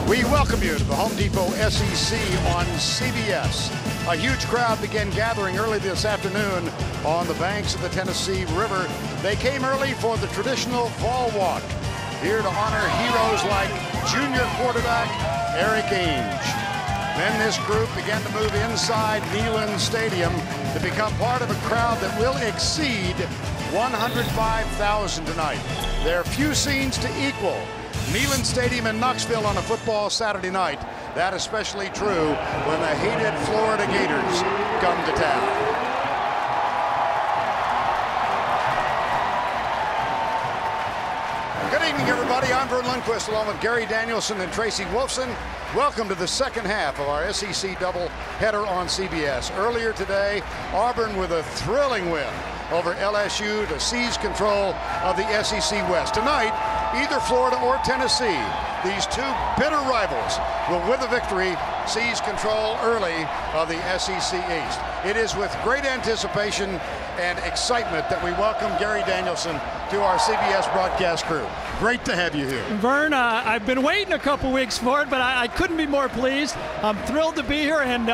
We welcome you to the Home Depot SEC on CBS. A huge crowd began gathering early this afternoon on the banks of the Tennessee River. They came early for the traditional fall walk, here to honor heroes like junior quarterback Erik Ainge. Then this group began to move inside Neyland Stadium to become part of a crowd that will exceed 105,000 tonight. There are few scenes to equal Neyland Stadium in Knoxville on a football Saturday night. That especially true when the hated Florida Gators come to town. Good evening, everybody. I'm Vern Lundquist along with Gary Danielson and Tracy Wolfson. Welcome to the second half of our SEC doubleheader on CBS. Earlier today, Auburn with a thrilling win over LSU to seize control of the SEC West. Tonight, either Florida or Tennessee, these two bitter rivals will, with a victory, seize control early of the SEC East. It is with great anticipation and excitement that we welcome Gary Danielson to our CBS broadcast crew. Great to have you here. Vern, I've been waiting a couple weeks for it, but I couldn't be more pleased. I'm thrilled to be here, and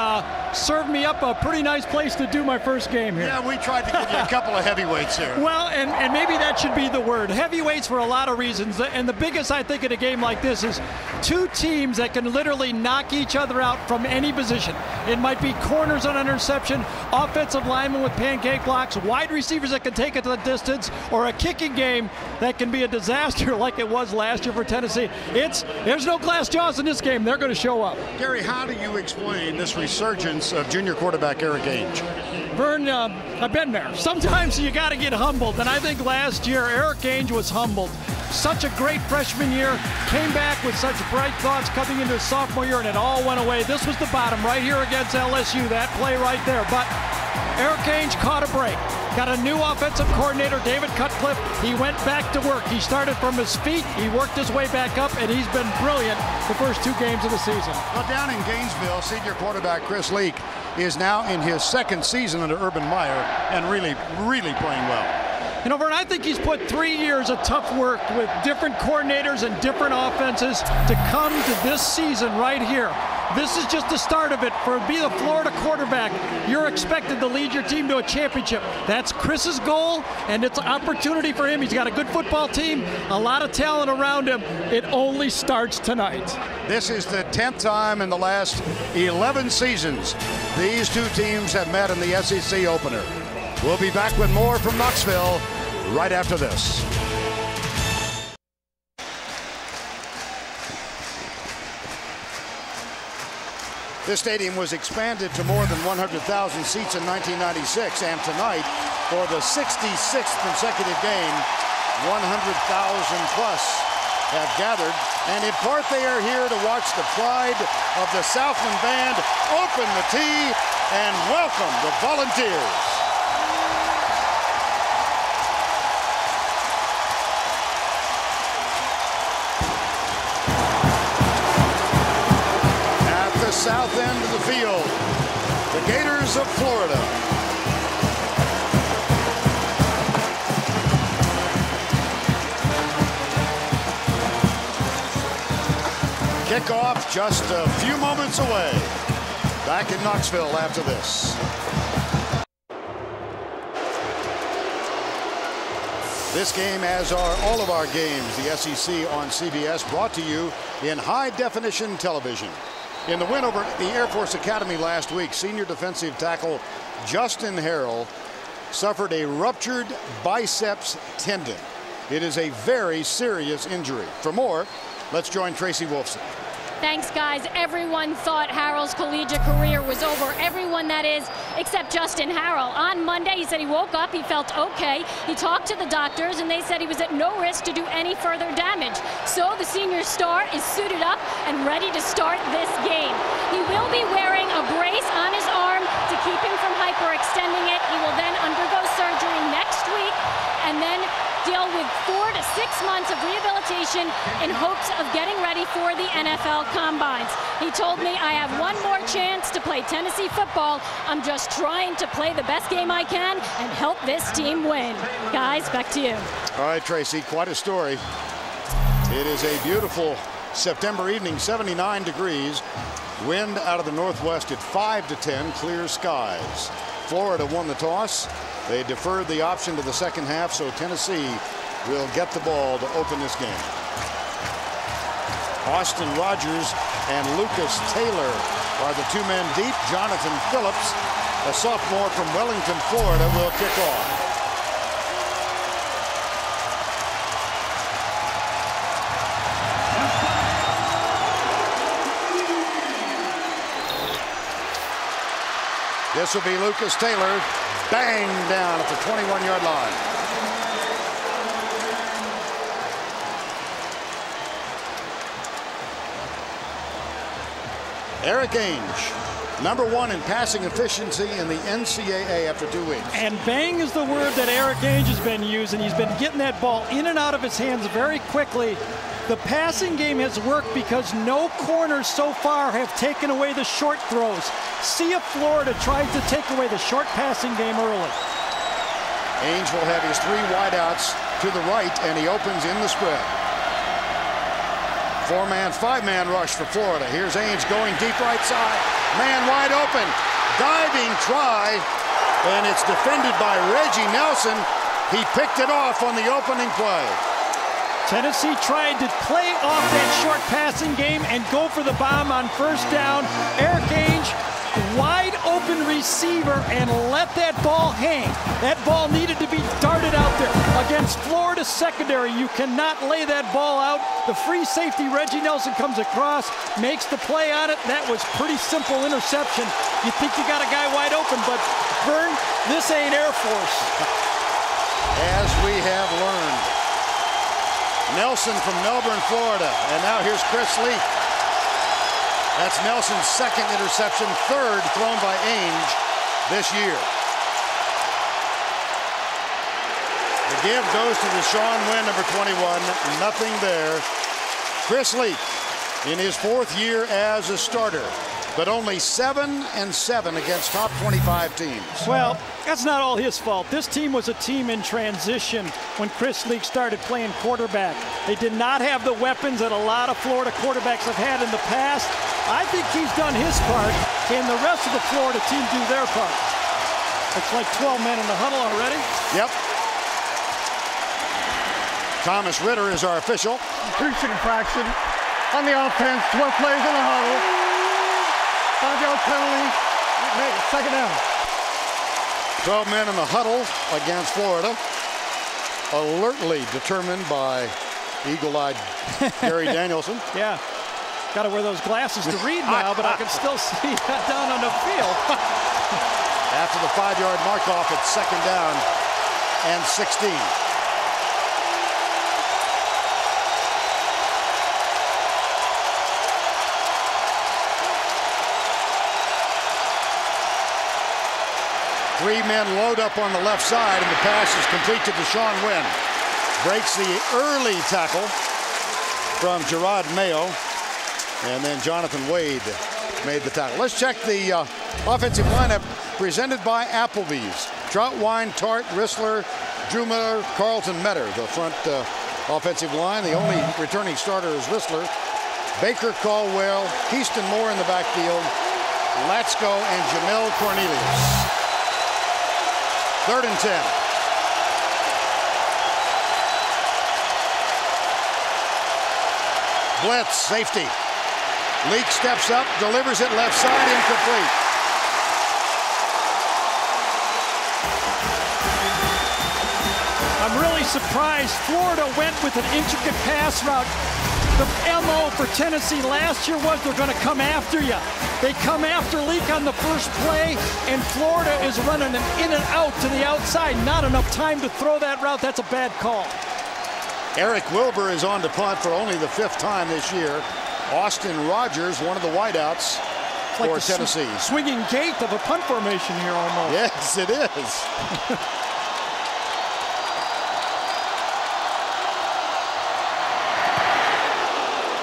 served me up a pretty nice place to do my first game here. Yeah, we tried to give you a couple of heavyweights here. Well, and maybe that should be the word. Heavyweights for a lot of reasons, and the biggest, I think, in a game like this is two teams that can literally knock each other out from any position. It might be corners on interception, offensive linemen with pancake blocks, wide receivers that can take it to the distance, or a kicking game that can be a disaster like it was last year for Tennessee. There's no glass jaws in this game. They're going to show up. Gary, how do you explain this resurgence of junior quarterback Erik Ainge? Vern, I've been there. Sometimes you got to get humbled, and I think last year Erik Ainge was humbled. Such a great freshman year, came back with such bright thoughts coming into his sophomore year, and it all went away. This was the bottom right here against LSU, that play right there. But Erik Ainge caught a break. Got a new offensive coordinator, David Cutcliffe. He went back to work. He started from his feet. He worked his way back up, and he's been brilliant the first two games of the season. Well, down in Gainesville, senior quarterback Chris Leak is now in his second season under Urban Meyer and really playing well. You know, Vern, I think he's put 3 years of tough work with different coordinators and different offenses to come to this season right here. This is just the start of it. For be the Florida quarterback, you're expected to lead your team to a championship. That's Chris's goal, and it's an opportunity for him. He's got a good football team, a lot of talent around him. It only starts tonight. This is the 10th time in the last 11 seasons these two teams have met in the SEC opener. We'll be back with more from Knoxville right after this. This stadium was expanded to more than 100,000 seats in 1996, and tonight, for the 66th consecutive game, 100,000 plus have gathered, and in part they are here to watch the pride of the Southland Band open the tee and welcome the Volunteers. South end of the field, the Gators of Florida. Kickoff just a few moments away. Back in Knoxville after this. This game, as are all of our games, the SEC on CBS, brought to you in high-definition television. In the win over the Air Force Academy last week, senior defensive tackle Justin Harrell suffered a ruptured biceps tendon. It is a very serious injury. For more, let's join Tracy Wolfson. Thanks, guys. Everyone thought Harrell's collegiate career was over. Everyone, that is, except Justin Harrell. On Monday, he said he woke up, he felt okay. He talked to the doctors, and they said he was at no risk to do any further damage. So the senior star is suited up and ready to start this game. He will be wearing a brace on his arm to keep him from hyperextending it. He will then undergo surgery next week and then deal with 4 to 6 months of rehabilitation in hopes of getting ready for the NFL Combines. He told me, I have one more chance to play Tennessee football. I'm just trying to play the best game I can and help this team win. Guys, back to you. All right, Tracy, quite a story. It is a beautiful September evening, 79 degrees. Wind out of the northwest at 5 to 10, clear skies. Florida won the toss. They deferred the option to the second half, so Tennessee will get the ball to open this game. Austin Rogers and Lucas Taylor are the two men deep. Jonathan Phillips, a sophomore from Wellington, Florida, will kick off. This will be Lucas Taylor, bang down at the 21-yard line. Eric Ainge, number 1 in passing efficiency in the NCAA after 2 weeks. And bang is the word that Eric Ainge has been using. He's been getting that ball in and out of his hands very quickly. The passing game has worked because no corners so far have taken away the short throws. See if Florida tries to take away the short passing game early. Ainge will have his 3 wideouts to the right, and he opens in the spread. 4-man, 5-man rush for Florida. Here's Ainge going deep right side. Man wide open. Diving try, and it's defended by Reggie Nelson. He picked it off on the opening play. Tennessee tried to play off that short passing game and go for the bomb on first down. Eric Ainge, wide open receiver, and let that ball hang. That ball needed to be darted out there. Against Florida's secondary, you cannot lay that ball out. The free safety, Reggie Nelson, comes across, makes the play on it. That was pretty simple interception. You think you got a guy wide open, but Vern, this ain't Air Force. As we have learned. Nelson from Melbourne, Florida. And now here's Chris Leak. That's Nelson's second interception, third thrown by Ainge this year. The give goes to Deshaun Wynn, number 21. Nothing there. Chris Leak in his 4th year as a starter, but only 7-7 against top 25 teams. Well, that's not all his fault. This team was a team in transition when Chris Leak started playing quarterback. They did not have the weapons that a lot of Florida quarterbacks have had in the past. I think he's done his part. Can the rest of the Florida team do their part? It's like 12 men in the huddle already. Yep. Thomas Ritter is our official. 3-second infraction on the offense. 12 plays in the huddle. 5-yard penalty. Make it second down. 12 men in the huddle against Florida. Alertly determined by eagle-eyed Gary Danielson. Yeah. Got to wear those glasses to read now, but I can still see that down on the field. After the 5-yard mark off, it's second down and 16. Three men load up on the left side, and the pass is complete to Deshaun Wynn. Breaks the early tackle from Gerard Mayo, and then Jonathan Wade made the tackle. Let's check the offensive lineup presented by Applebee's. Troutwine, Tart, Rissler, Drumiller, Carlton, Metter. The front offensive line. The only returning starter is Rissler. Baker, Caldwell, Keaston Moore in the backfield, Latsko, and Jamel Cornelius. 3rd and 10. Blitz, safety. Leak steps up, delivers it left side, incomplete. I'm really surprised Florida went with an intricate pass route. The MO for Tennessee last year was they're going to come after you. They come after Leak on the first play, and Florida is running an in and out to the outside. Not enough time to throw that route. That's a bad call. Eric Wilbur is on to punt for only the 5th time this year. Austin Rogers, one of the wideouts for Tennessee. Swinging gate of a punt formation here almost. Yes, it is.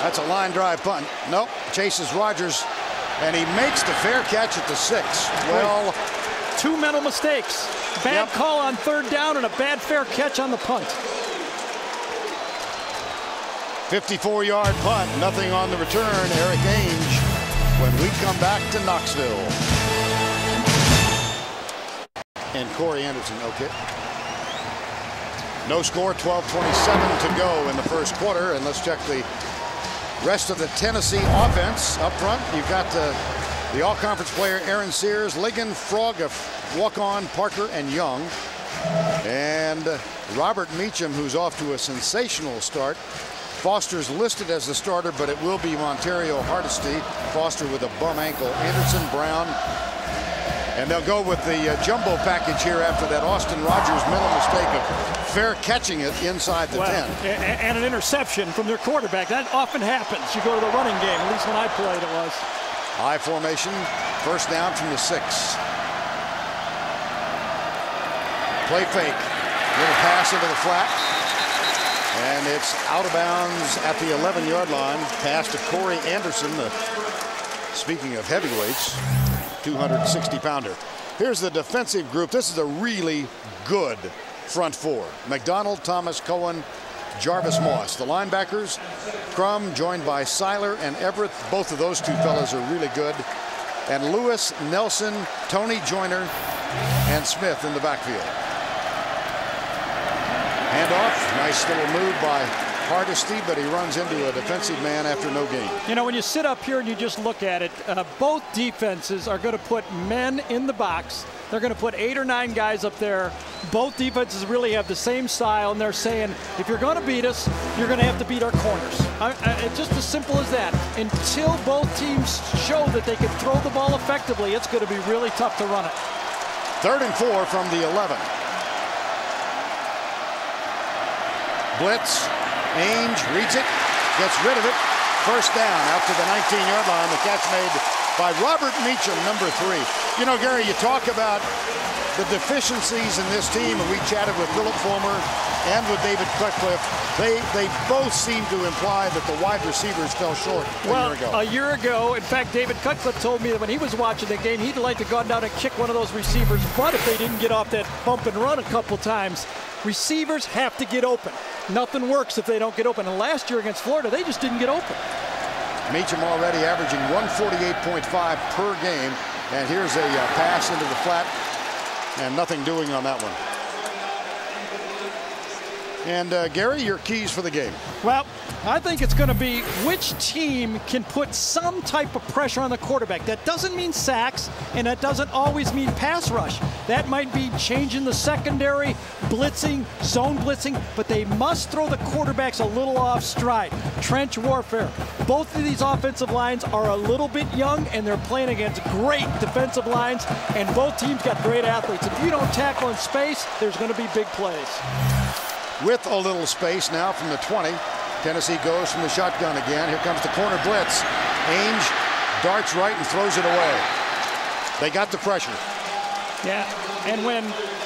That's a line drive punt. Nope, chases Rogers, and he makes the fair catch at the 6. Well, 2 mental mistakes. Bad call on 3rd down and a bad fair catch on the punt. 54-yard punt, nothing on the return. Eric Ainge when we come back to Knoxville. And Corey Anderson, okay. No score, 12:27 to go in the first quarter. And let's check the rest of the Tennessee offense. Up front, you've got the all-conference player Aaron Sears, Ligon, Frog, walk-on, Parker, and Young. And Robert Meacham, who's off to a sensational start. Foster's listed as the starter, but it will be Montario Hardesty. Foster with a bum ankle. Anderson, Brown. And they'll go with the jumbo package here after that Austin Rogers mental mistake of fair catching it inside the 10. And an interception from their quarterback. That often happens. You go to the running game, at least when I played it was. High formation, first down from the 6. Play fake. Little pass into the flat. And it's out of bounds at the 11-yard line. Pass to Corey Anderson, speaking of heavyweights, 260-pounder. Here's the defensive group. This is a really good front four. McDonald, Thomas, Cohen, Jarvis Moss. The linebackers, Crum, joined by Seiler and Everett. Both of those two fellas are really good. And Lewis, Nelson, Tony Joyner, and Smith in the backfield. Handoff, nice little move by Hardesty, but he runs into a defensive man after no gain. You know, when you sit up here and you just look at it, both defenses are going to put men in the box. They're going to put 8 or 9 guys up there. Both defenses really have the same style, and they're saying, if you're going to beat us, you're going to have to beat our corners. It's just as simple as that. Until both teams show that they can throw the ball effectively, it's going to be really tough to run it. 3rd and 4 from the 11. Blitz. Ainge reads it, gets rid of it. First down out to the 19-yard line. The catch made by Robert Meacham, number 3. You know, Gary, you talk about the deficiencies in this team, and we chatted with Philip Fulmer and with David Cutcliffe. They both seem to imply that the wide receivers fell short a year ago. In fact, David Cutcliffe told me that when he was watching the game, he'd like to go down and kick one of those receivers' butt if they didn't get off that bump and run a couple times. Receivers have to get open. Nothing works if they don't get open. And last year against Florida, they just didn't get open. Meacham already averaging 148.5 per game. And here's a pass into the flat. And nothing doing on that one. And Gary, your keys for the game. Well, I think it's going to be which team can put some type of pressure on the quarterback. That doesn't mean sacks, and that doesn't always mean pass rush. That might be changing the secondary, blitzing, zone blitzing, but they must throw the quarterbacks a little off stride. Trench warfare. Both of these offensive lines are a little bit young, and they're playing against great defensive lines, and both teams got great athletes. If you don't tackle in space, there's going to be big plays. With a little space now from the 20. Tennessee goes from the shotgun again. Here comes the corner blitz. Ainge darts right and throws it away. They got the pressure. Yeah, and when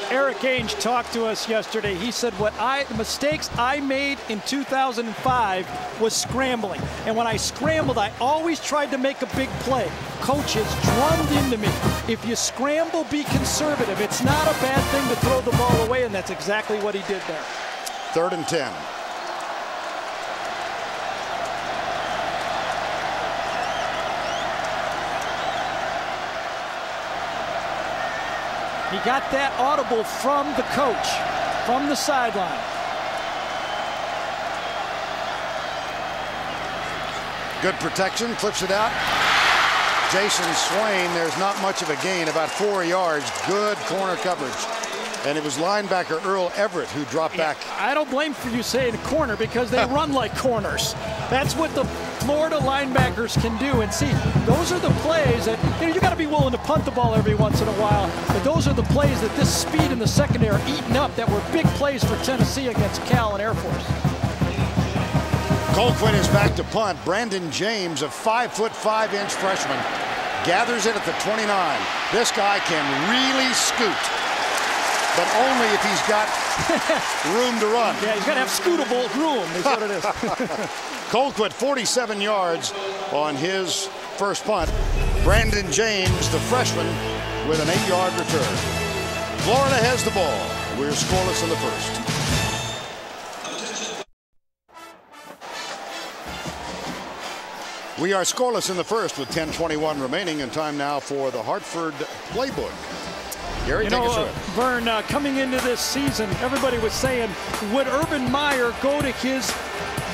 Eric Ainge talked to us yesterday, he said the mistakes I made in 2005 was scrambling. And when I scrambled, I always tried to make a big play. Coaches drummed into me, if you scramble, be conservative. It's not a bad thing to throw the ball away, and that's exactly what he did there. 3rd and 10. He got that audible from the coach, from the sideline. Good protection, flips it out. Jason Swain, there's not much of a gain, about 4 yards. Good corner coverage. And it was linebacker Earl Everett who dropped back. I don't blame for you saying corner because they run like corners. That's what the Florida linebackers can do. And see, those are the plays that, you got to be willing to punt the ball every once in a while. But those are the plays that this speed in the secondary are eating up that were big plays for Tennessee against Cal and Air Force. Colquitt is back to punt. Brandon James, a 5'5" freshman, gathers it at the 29. This guy can really scoot, but only if he's got room to run. Yeah, he's got to have scootable room is what it is. Colquitt, 47 yards on his first punt. Brandon James, the freshman, with an 8-yard return. Florida has the ball. We're scoreless in the first. We are scoreless in the first with 10:21 remaining, and time now for the Hartford Playbook. Gary, take us through it. Vern, coming into this season, everybody was saying, would Urban Meyer go to his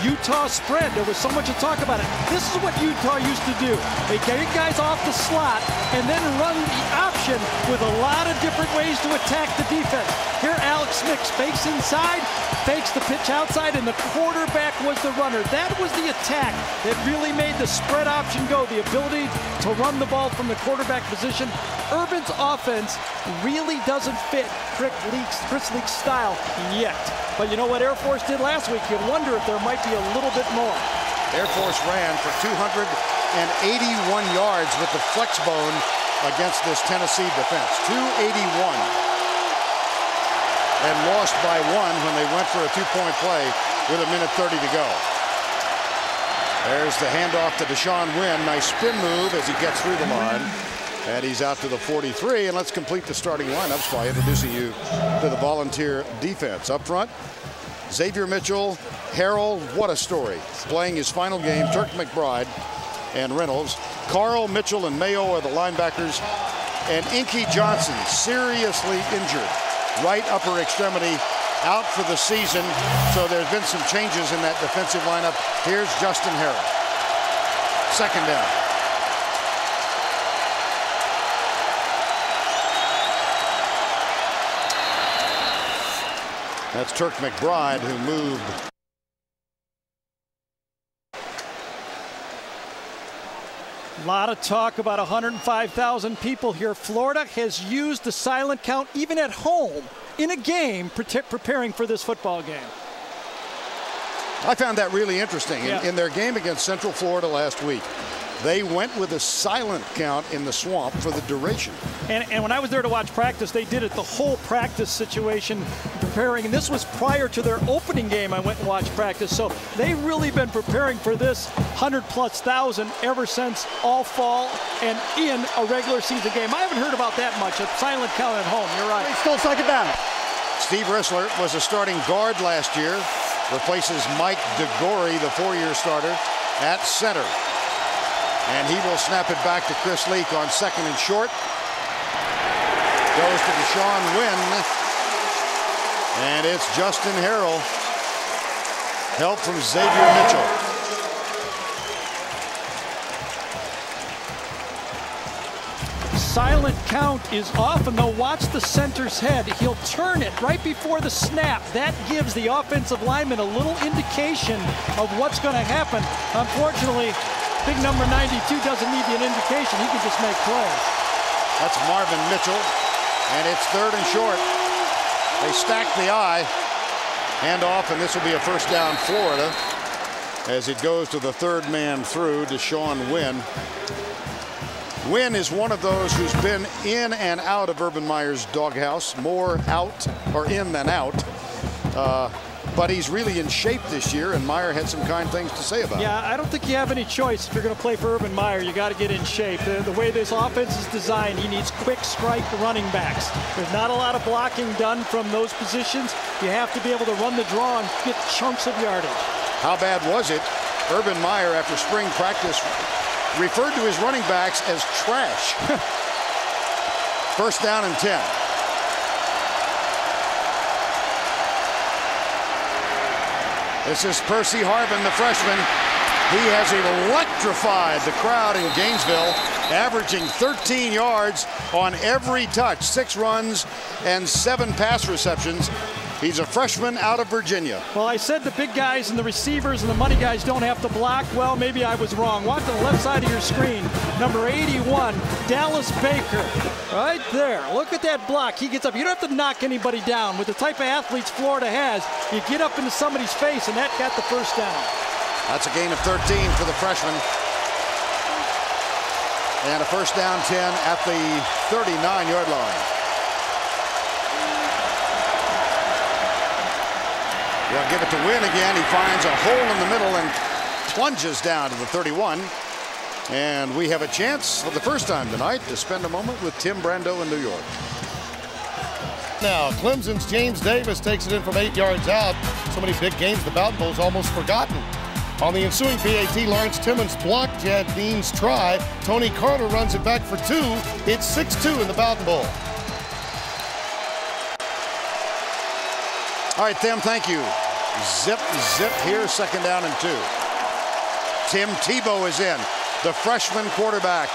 Utah spread? There was so much to talk about it. This is what Utah used to do. They get guys off the slot and then run the option with a lot of different ways to attack the defense. Here Alex Smith fakes inside, fakes the pitch outside, and the quarterback was the runner. That was the attack that really made the spread option go, the ability to run the ball from the quarterback position. Urban's offense really doesn't fit Chris Leak's style yet. But you know what Air Force did last week? You wonder if there might be a little bit more. Air Force ran for 281 yards with the flex bone against this Tennessee defense. 281. And lost by 1 when they went for a 2-point play with 1:30 to go. There's the handoff to Deshaun Wynn. Nice spin move as he gets through the line. And he's out to the 43. And let's complete the starting lineups by introducing you to the Volunteer defense. Up front, Xavier Mitchell, Harrell, what a story. Playing his final game, Turk McBride and Reynolds. Carl, Mitchell, and Mayo are the linebackers. And Inky Johnson, seriously injured. Right upper extremity, out for the season. So there's been some changes in that defensive lineup. Here's Justin Harrell. Second down. That's Turk McBride who moved. A lot of talk about 105,000 people here. Florida has used the silent count even at home in a game preparing for this football game. I found that really interesting. In their game against Central Florida last week, they went with a silent count in the swamp for the duration. And when I was there to watch practice, they did it the whole practice situation preparing. And this was prior to their opening game. I went and watched practice. So they've really been preparing for this 100,000+ ever since all fall and in a regular season game. I haven't heard about that much. A silent count at home. You're right. Still second down. Steve Rissler was a starting guard last year. Replaces Mike DeGore, the 4-year starter, at center. And he will snap it back to Chris Leak on 2nd and short. Goes to Deshaun Wynn. And it's Justin Harrell. Help from Xavier Mitchell. Silent count is off, and they'll watch the center's head. He'll turn it right before the snap. That gives the offensive lineman a little indication of what's going to happen. Unfortunately, big number 92 doesn't need an indication. He can just make plays. That's Marvin Mitchell, and it's 3rd and short. They stack the eye. Hand off, and this will be a first down Florida as it goes to the 3rd man through, Deshaun Wynn. Wynn is one of those who's been in and out of Urban Meyer's doghouse, more out or in than out. But he's really in shape this year, and Meyer had some kind things to say about it. Yeah, I don't think you have any choice if you're going to play for Urban Meyer. You got to get in shape. The way this offense is designed, he needs quick strike running backs. There's not a lot of blocking done from those positions. You have to be able to run the draw and get chunks of yardage. How bad was it? Urban Meyer, after spring practice, referred to his running backs as trash. First down and 10. This is Percy Harvin, the freshman. He has electrified the crowd in Gainesville, averaging 13 yards on every touch, 6 runs and 7 pass receptions. He's a freshman out of Virginia. Well, I said the big guys and the receivers and the money guys don't have to block. Well, maybe I was wrong. Watch the left side of your screen. Number 81, Dallas Baker. Right there. Look at that block. He gets up. You don't have to knock anybody down. With the type of athletes Florida has, you get up into somebody's face, and that got the first down. That's a gain of 13 for the freshman. And a first down 10 at the 39-yard line. They'll give it to Wynn again. He finds a hole in the middle and plunges down to the 31. And we have a chance for the first time tonight to spend a moment with Tim Brando in New York. Now, Clemson's James Davis takes it in from 8 yards out. So many big games, the Mountain Bowl's almost forgotten. On the ensuing PAT, Lawrence Timmons blocked Chad Dean's try. Tony Carter runs it back for 2. It's 6-2 in the Bowden Bowl. All right, Tim, thank you. Zip, zip here, 2nd down and 2. Tim Tebow is in, the freshman quarterback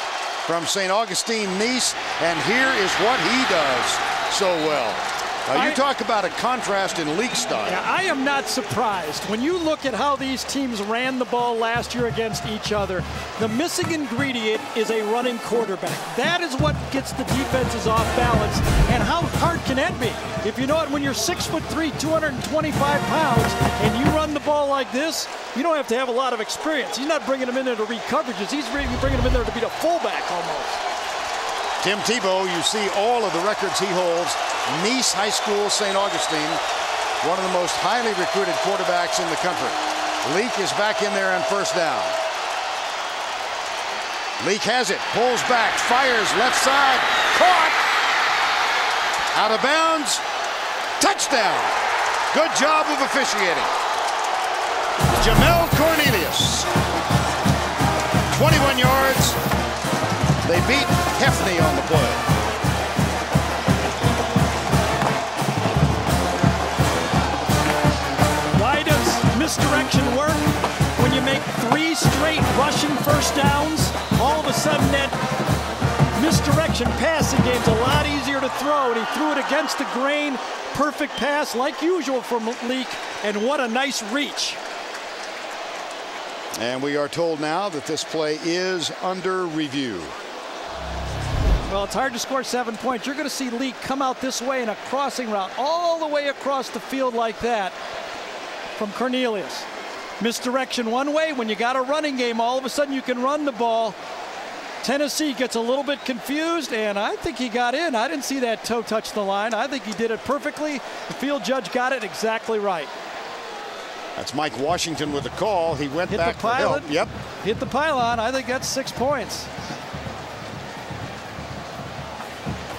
from St. Augustine, Nice, and here is what he does so well. Now, you talk about a contrast in league style. Yeah, I am not surprised. When you look at how these teams ran the ball last year against each other, the missing ingredient is a running quarterback. That is what gets the defenses off balance. And how hard can that be? If you know it, when you're 6'3", 225 pounds, and you run the ball like this, you don't have to have a lot of experience. He's not bringing them in there to read coverages. He's bringing them in there to be a fullback almost. Tim Tebow, you see all of the records he holds. Nice High School, St. Augustine, one of the most highly recruited quarterbacks in the country. Leak is back in there on 1st down. Leak has it, pulls back, fires left side, caught, out of bounds, touchdown. Good job of officiating. Jamel Cornelius, 21 yards. They beat Hefney on the play. Why does misdirection work? When you make 3 straight rushing 1st downs, all of a sudden that misdirection passing game's a lot easier to throw, and he threw it against the grain. Perfect pass, like usual from Leak, and what a nice reach. And we are told now that this play is under review. Well, it's hard to score 7 points. You're going to see Leak come out this way in a crossing route all the way across the field like that from Cornelius. Misdirection one way. When you got a running game, all of a sudden you can run the ball. Tennessee gets a little bit confused, and I think he got in. I didn't see that toe touch the line. I think he did it perfectly. The field judge got it exactly right. That's Mike Washington with the call. He went Hit back the pylon. for help. Yep. Hit the pylon. I think that's 6 points.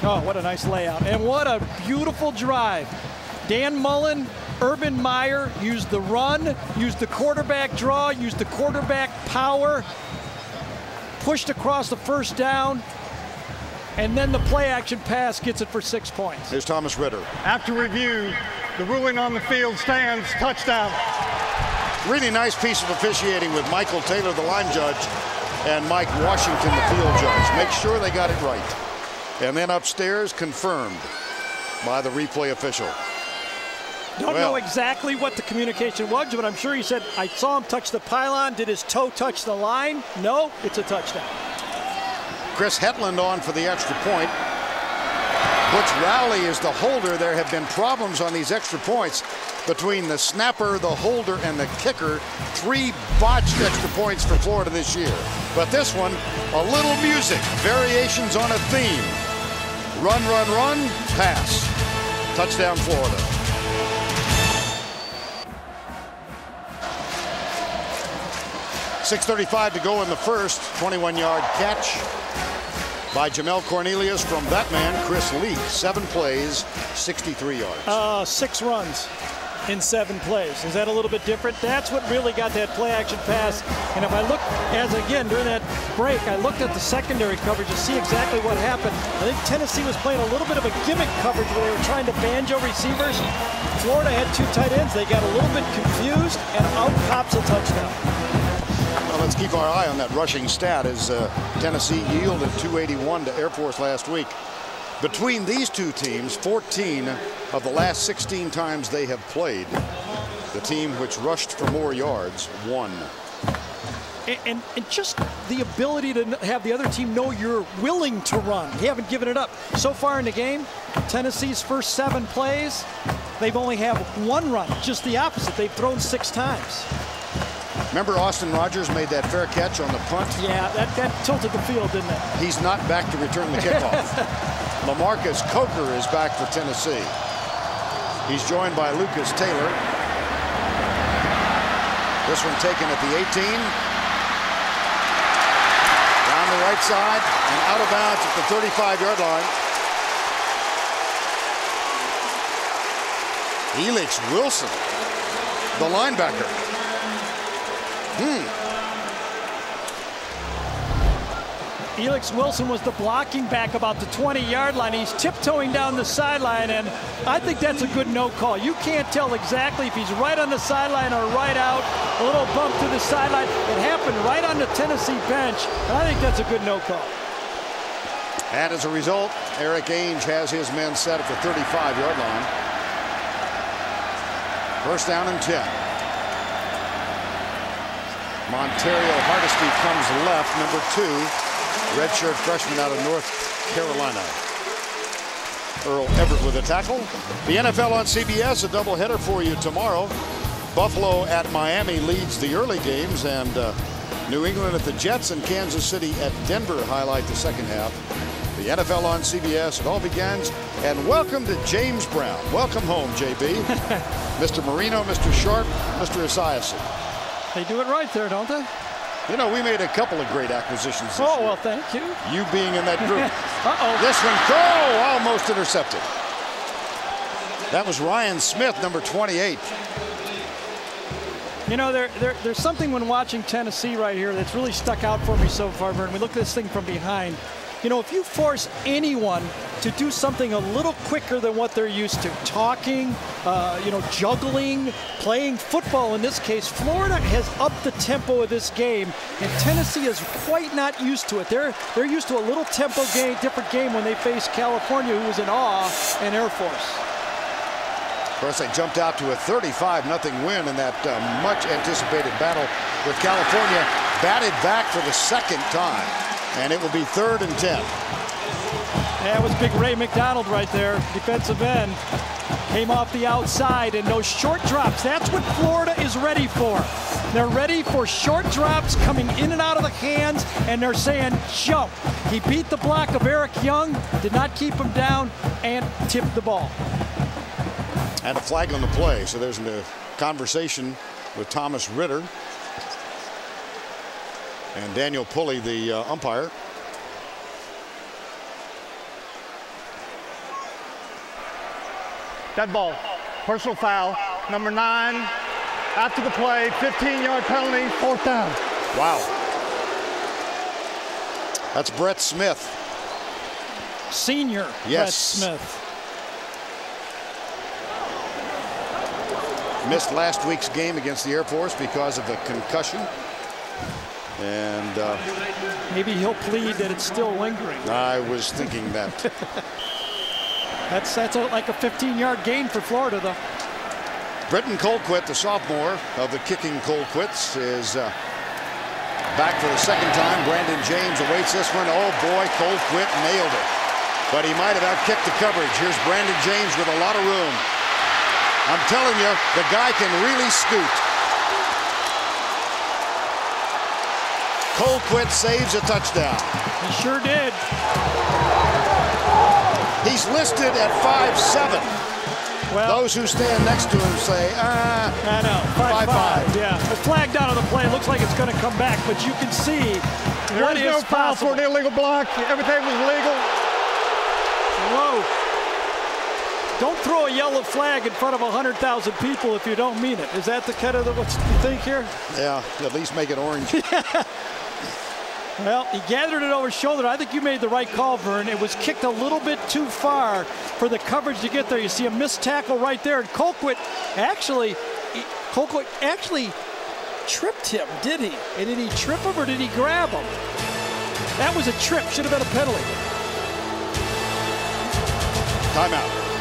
Oh, what a nice layout. And what a beautiful drive. Dan Mullen, Urban Meyer used the run, used the quarterback draw, used the quarterback power, pushed across the 1st down, and then the play action pass gets it for 6 points. Here's Thomas Ritter. After review, the ruling on the field stands. Touchdown. Really nice piece of officiating with Michael Taylor, the line judge, and Mike Washington, the field judge. Make sure they got it right. And then upstairs, confirmed by the replay official. Don't know exactly what the communication was, but I'm sure he said, I saw him touch the pylon. Did his toe touch the line? No, it's a touchdown. Chris Hetland on for the extra point. Butch Rowley is the holder. There have been problems on these extra points between the snapper, the holder, and the kicker. 3 botched extra points for Florida this year. But this one, a little music, variations on a theme. Run, run, run, pass. Touchdown, Florida. .6:35 to go in the first. 21-yard catch by Jamel Cornelius from that man, Chris Leak. 7 plays, 63 yards. 6 runs in 7 plays. Is that a little bit different? That's what really got that play action pass. And if I look, again, during that break, I looked at the secondary coverage to see exactly what happened. I think Tennessee was playing a little bit of a gimmick coverage where they were trying to banjo receivers. Florida had 2 tight ends. They got a little bit confused, and out pops a touchdown. Well, let's keep our eye on that rushing stat as Tennessee yielded 281 to Air Force last week. Between these two teams, 14 of the last 16 times they have played, the team which rushed for more yards won. And just the ability to have the other team know you're willing to run. You haven't given it up. So far in the game, Tennessee's first 7 plays, they've only have 1 run. Just the opposite. They've thrown 6 times. Remember Austin Rogers made that fair catch on the punt? Yeah, that tilted the field, didn't it? He's not back to return the kickoff. LaMarcus Coker is back for Tennessee. He's joined by Lucas Taylor. This one taken at the 18. Down the right side and out of bounds at the 35-yard line. Elix Wilson, the linebacker. Elix Wilson was the blocking back about the 20-yard line. He's tiptoeing down the sideline, and I think that's a good no call. You can't tell exactly if he's right on the sideline or right out. A little bump to the sideline. It happened right on the Tennessee bench, and I think that's a good no call. And as a result, Eric Ainge has his men set at the 35-yard line. First down and 10. Montario Hardesty comes left, number 2. Redshirt freshman out of North Carolina. Earl Everett with a tackle. The NFL on CBS, a doubleheader for you tomorrow. Buffalo at Miami leads the early games, and New England at the Jets and Kansas City at Denver highlight the second half. The NFL on CBS, it all begins. And welcome to James Brown. Welcome home, JB. Mr. Marino, Mr. Sharp, Mr. Esiason. They do it right there, don't they? You know, we made a couple of great acquisitions this year. Well, thank you. You being in that group. Uh-oh. This one, almost intercepted. That was Ryan Smith, number 28. You know, there's something when watching Tennessee right here that's really stuck out for me so far, Vern. We look at this thing from behind. You know, if you force anyone to do something a little quicker than what they're used to, talking, you know, juggling, playing football in this case, Florida has upped the tempo of this game, and Tennessee is quite not used to it. They're used to a little tempo game, different game when they face California, who was in awe, and Air Force. Of course, they jumped out to a 35-0 win in that much-anticipated battle with California, batted back for the second time. And it will be 3rd and 10. That was big Ray McDonald right there, defensive end. Came off the outside, and those short drops, that's what Florida is ready for. They're ready for short drops coming in and out of the hands, and they're saying, jump. He beat the block of Eric Young, did not keep him down, and tipped the ball. And a flag on the play, so there's a conversation with Thomas Ritter. And Daniel Pulley, the umpire. Dead ball. Personal foul. Number 9. After the play, 15-yard penalty, 4th down. Wow. That's Brett Smith. Senior yes. Brett Smith. Missed last week's game against the Air Force because of a concussion. And maybe he'll plead that it's still lingering. I was thinking that. that's like a 15-yard gain for Florida, though. Britton Colquitt, the sophomore of the kicking Colquitts, is back for the second time. Brandon James awaits this one. Oh boy, Colquitt nailed it. But he might have outkicked the coverage. Here's Brandon James with a lot of room. I'm telling you, the guy can really scoot. Colquitt saves a touchdown. He sure did. He's listed at 5'7". Well, those who stand next to him say, I know, 5'5". Yeah, the flag down on the play looks like it's going to come back, but you can see there is no foul for an illegal block. Everything was legal. Whoa. Don't throw a yellow flag in front of 100,000 people if you don't mean it. Is that the kind of what you think here? Yeah, at least make it orange. Well, he gathered it over his shoulder. I think you made the right call, Vern. It was kicked a little bit too far for the coverage to get there. You see a missed tackle right there. And Colquitt actually tripped him, did he? And did he trip him or did he grab him? That was a trip. Should have been a penalty. Timeout.